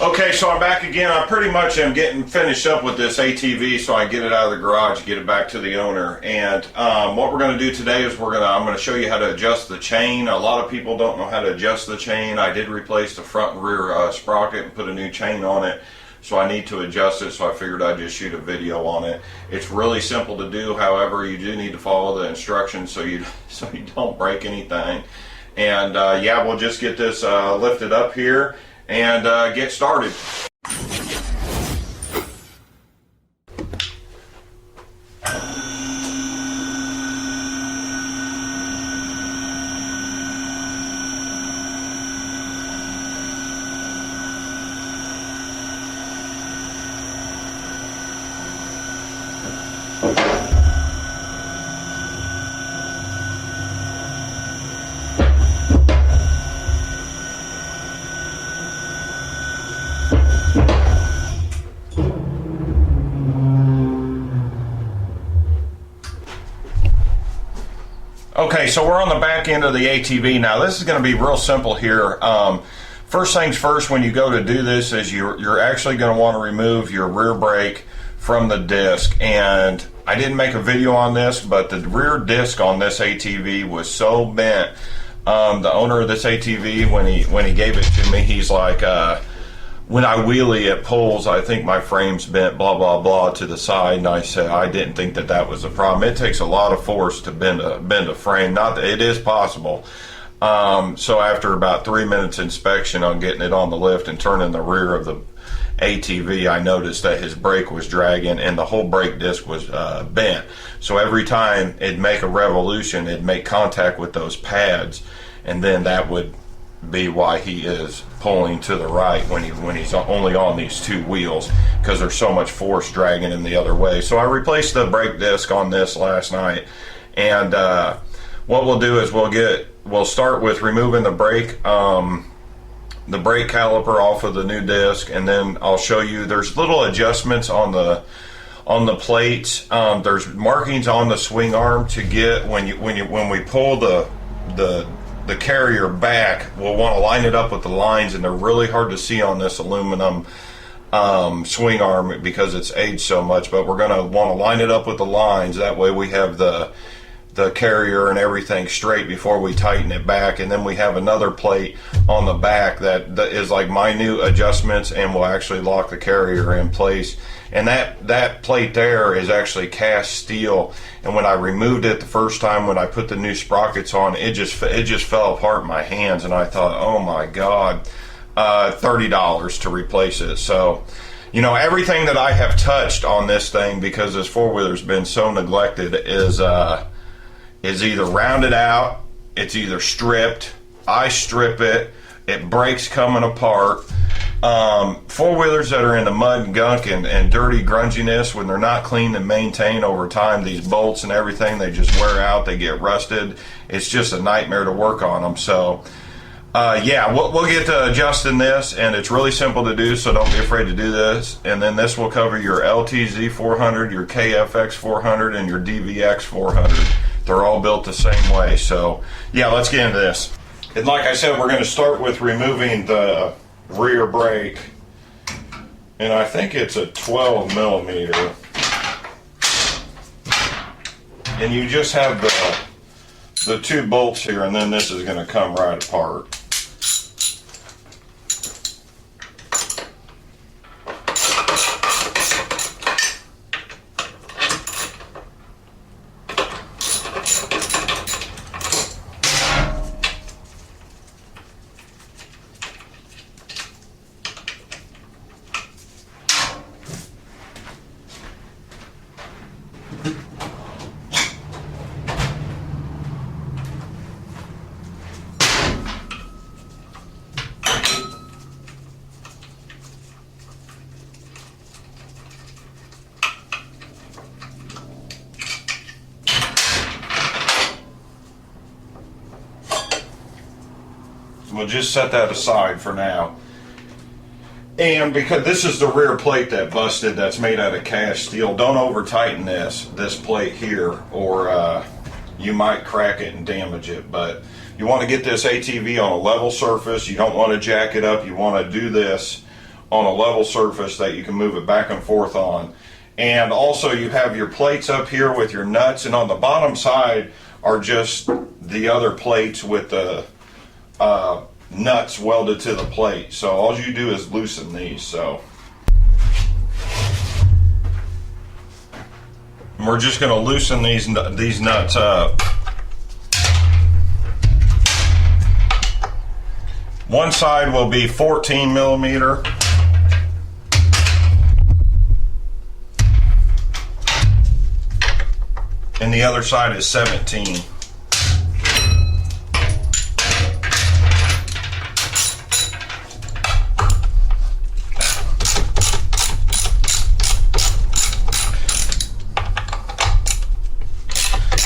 Okay, so I'm back again. I pretty much am getting finished up with this ATV so I get it out of the garage, get it back to the owner. And what we're going to do today is I'm going to show you how to adjust the chain. A lot of people don't know how to adjust the chain. I did replace the front and rear sprocket and put a new chain on it, so I need to adjust it, so I figured I'd just shoot a video on it. It's really simple to do, however, you do need to follow the instructions so you don't break anything. And yeah, we'll just get this lifted up here and get started. Okay, so we're on the back end of the ATV now. This is going to be real simple here. First things first, when you go to do this, is you're actually going to want to remove your rear brake from the disc. And I didn't make a video on this, but the rear disc on this ATV was so bent. The owner of this ATV, when he gave it to me, he's like, when I wheelie it pulls, I think my frame's bent, blah blah blah, to the side. And I said I didn't think that was a problem. It takes a lot of force to bend a frame. Not that it is possible. So after about 3 minutes inspection on getting it on the lift and turning the rear of the ATV, I noticed that his brake was dragging and the whole brake disc was bent. So every time it'd make a revolution, it'd make contact with those pads, and then that would be why he is pulling to the right when he's only on these two wheels, because there's so much force dragging him the other way. So I replaced the brake disc on this last night, and what we'll do is we'll start with removing the brake caliper off of the new disc, and then I'll show you there's little adjustments on the plates. There's markings on the swing arm to get when we pull the carrier back. We'll want to line it up with the lines, and they're really hard to see on this aluminum swing arm because it's aged so much, but we're going to want to line it up with the lines. That way we have the carrier and everything straight before we tighten it back. And then we have another plate on the back that is like minute adjustments and will actually lock the carrier in place. And that plate there is actually cast steel, and when I removed it the first time, when I put the new sprockets on, it just fell apart in my hands, and I thought, oh my god, $30 to replace it. So, you know, everything that I have touched on this thing, because this four-wheeler's been so neglected, is either rounded out, it's either stripped, I strip it, it breaks coming apart. Four-wheelers that are in the mud and gunk and dirty grunginess, when they're not cleaned and maintained over time, these bolts and everything, they just wear out, they get rusted. It's just a nightmare to work on them. So yeah, we'll get to adjusting this, and it's really simple to do, so don't be afraid to do this. And then this will cover your LTZ400, your KFX400, and your DVX400. They're all built the same way. So yeah, let's get into this. And like I said, we're going to start with removing the rear brake, and I think it's a 12 millimeter, and you just have the two bolts here, and then this is going to come right apart. We'll just set that aside for now. And because this is the rear plate that busted, that's made out of cast steel, don't over tighten this plate here, or you might crack it and damage it. But you want to get this ATV on a level surface. You don't want to jack it up. You want to do this on a level surface that you can move it back and forth on. And also you have your plates up here with your nuts, and on the bottom side are just the other plates with the nuts welded to the plate. So all you do is loosen these. So and we're just going to loosen these nuts up. One side will be 14 millimeter. And the other side is 17.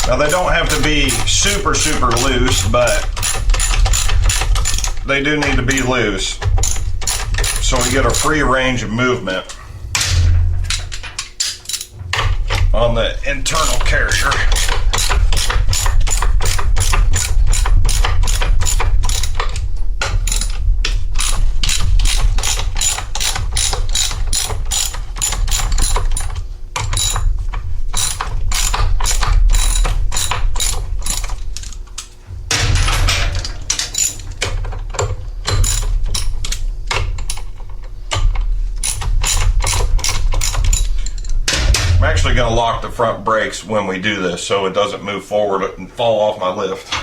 Now they don't have to be super loose, but they do need to be loose so we get a free range of movement on the internal carrier. I'm actually going to lock the front brakes when we do this so it doesn't move forward and fall off my lift.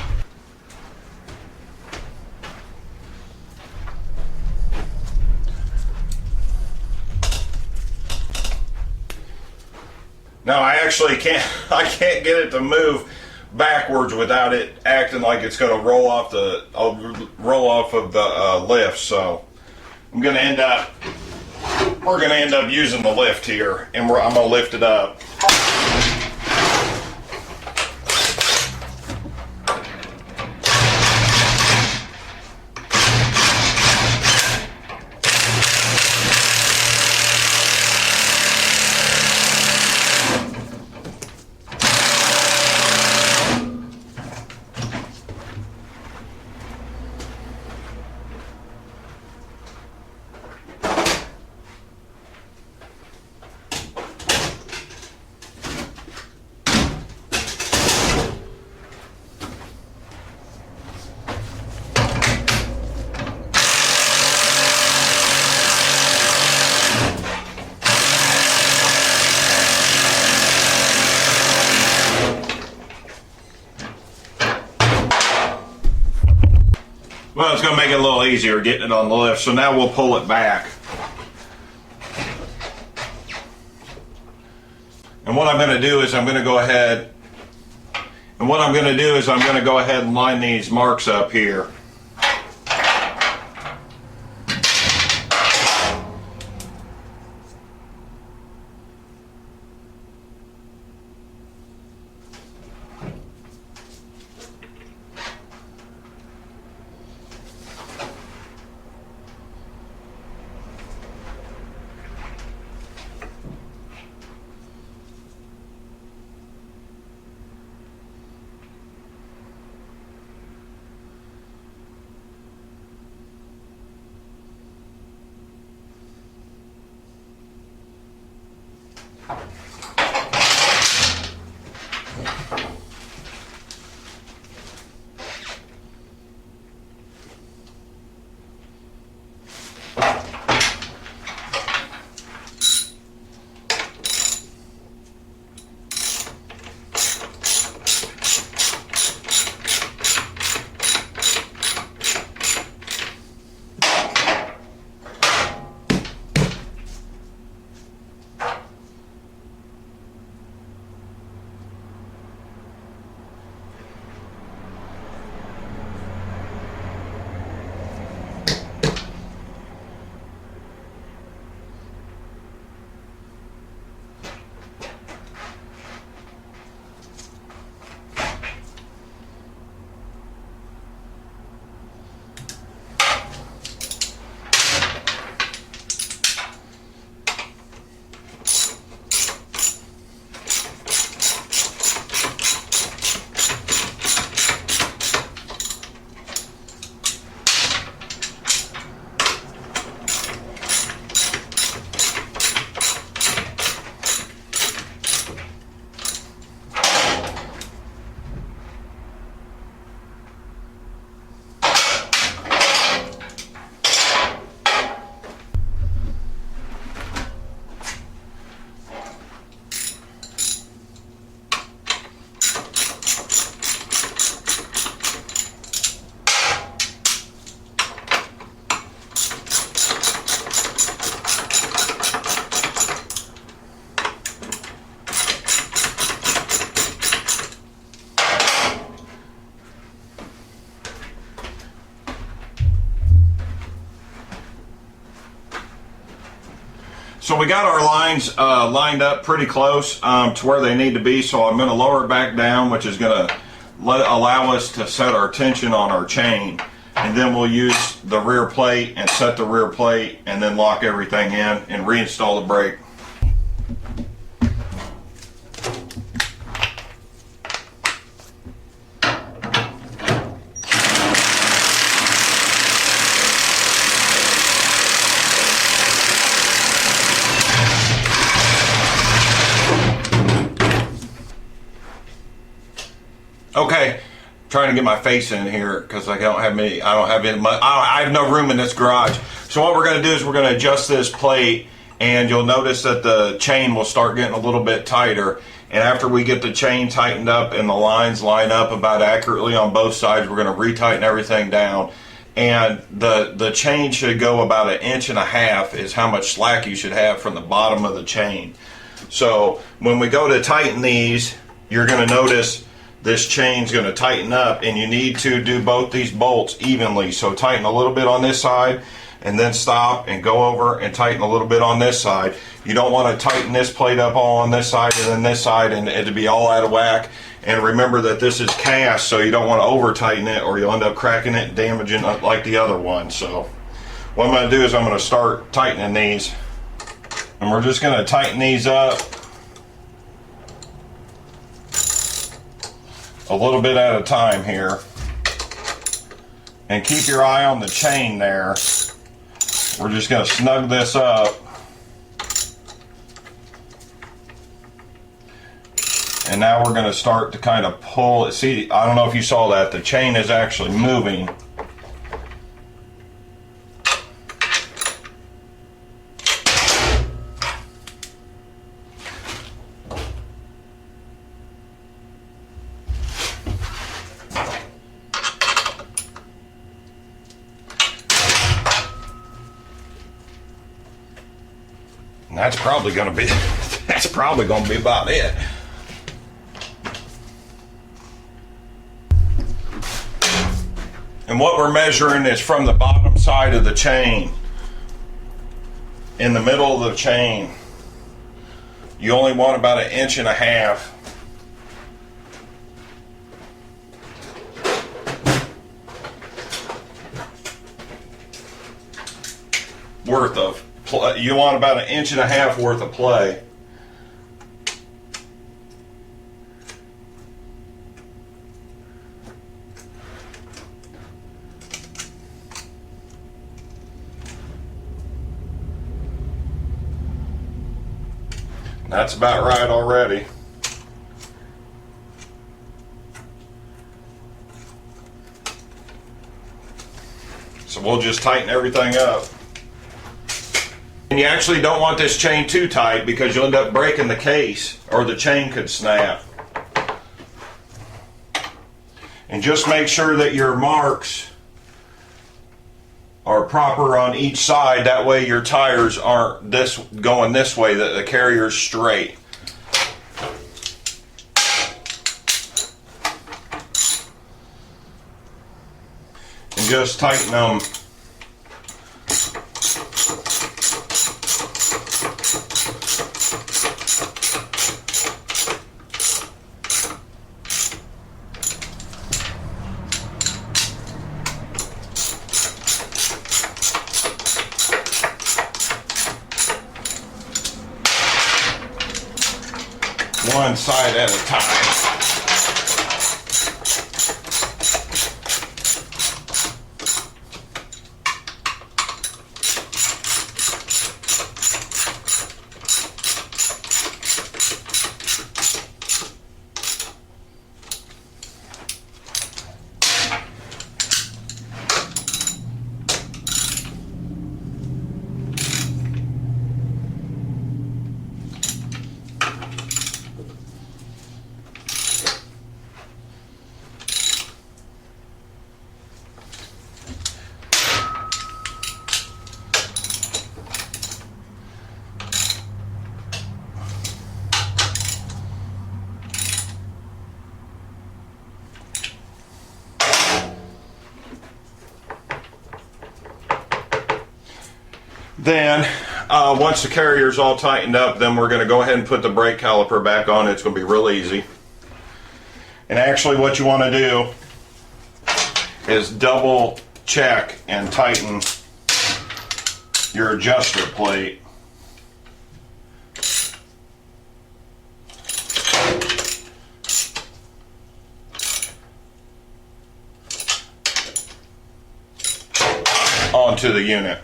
Now I actually can't get it to move backwards without it acting like it's going to roll off of the lift. So we're going to end up using the lift here, and I'm going to lift it up. Well, it's going to make it a little easier getting it on the lift, so now we'll pull it back. And what I'm going to do is I'm going to go ahead and line these marks up here. So we got our lines lined up pretty close to where they need to be, so I'm going to lower it back down, which is going to allow us to set our tension on our chain. And then we'll use the rear plate and set the rear plate and then lock everything in and reinstall the brake. Okay, trying to get my face in here because I have no room in this garage. So what we're going to do is we're going to adjust this plate, and you'll notice that the chain will start getting a little bit tighter. And after we get the chain tightened up and the lines line up about accurately on both sides, we're going to retighten everything down. And the chain should go about 1.5 inches is how much slack you should have from the bottom of the chain. So when we go to tighten these, you're going to notice this chain's going to tighten up, and you need to do both these bolts evenly. So tighten a little bit on this side and then stop and go over and tighten a little bit on this side. You don't want to tighten this plate up all on this side and then this side and it to be all out of whack. And remember that this is cast, so you don't want to over tighten it or you'll end up cracking it and damaging it like the other one. So what I'm going to do is I'm going to start tightening these, and we're just going to tighten these up a little bit at a time here, and keep your eye on the chain there. We're just going to snug this up, and now we're going to start to kind of pull it. See, I don't know if you saw that, the chain is actually moving. And that's probably going to be about it. And what we're measuring is from the bottom side of the chain. In the middle of the chain, you only want about 1.5 inches. Worth of play. You want about 1.5 inches worth of play. That's about right already. So we'll just tighten everything up. And you actually don't want this chain too tight because you'll end up breaking the case or the chain could snap. And just make sure that your marks are proper on each side. That way your tires aren't going this way, that the carrier's straight. And just tighten them. One side at a time. Then Once the carrier's all tightened up, then we're going to go ahead and put the brake caliper back on. It's going to be real easy. And actually what you want to do is double check and tighten your adjuster plate. Onto the unit.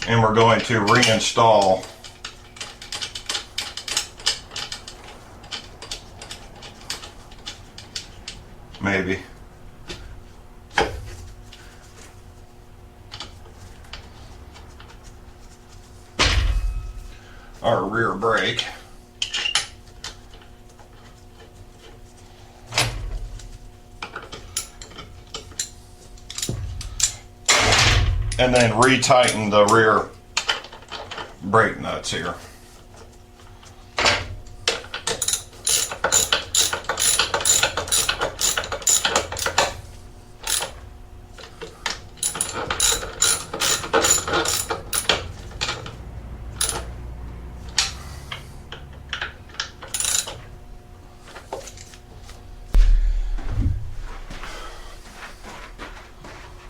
And we're going to reinstall maybe our rear brake. And then retighten the rear brake nuts here.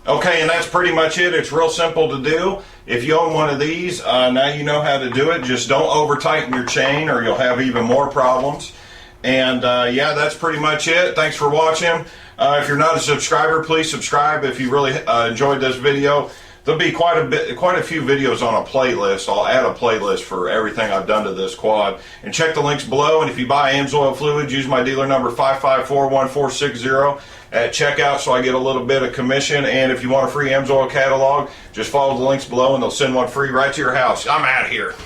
Okay, and that's pretty much it. It's real simple to do. If you own one of these, now you know how to do it. Just don't over tighten your chain or you'll have even more problems. And yeah, that's pretty much it. Thanks for watching. If you're not a subscriber, please subscribe if you really enjoyed this video. There'll be quite a few videos on a playlist. I'll add a playlist for everything I've done to this quad. And check the links below. And if you buy Amsoil fluids, use my dealer number 5541460 at checkout so I get a little bit of commission. And if you want a free Amsoil catalog, just follow the links below and they'll send one free right to your house. I'm out of here.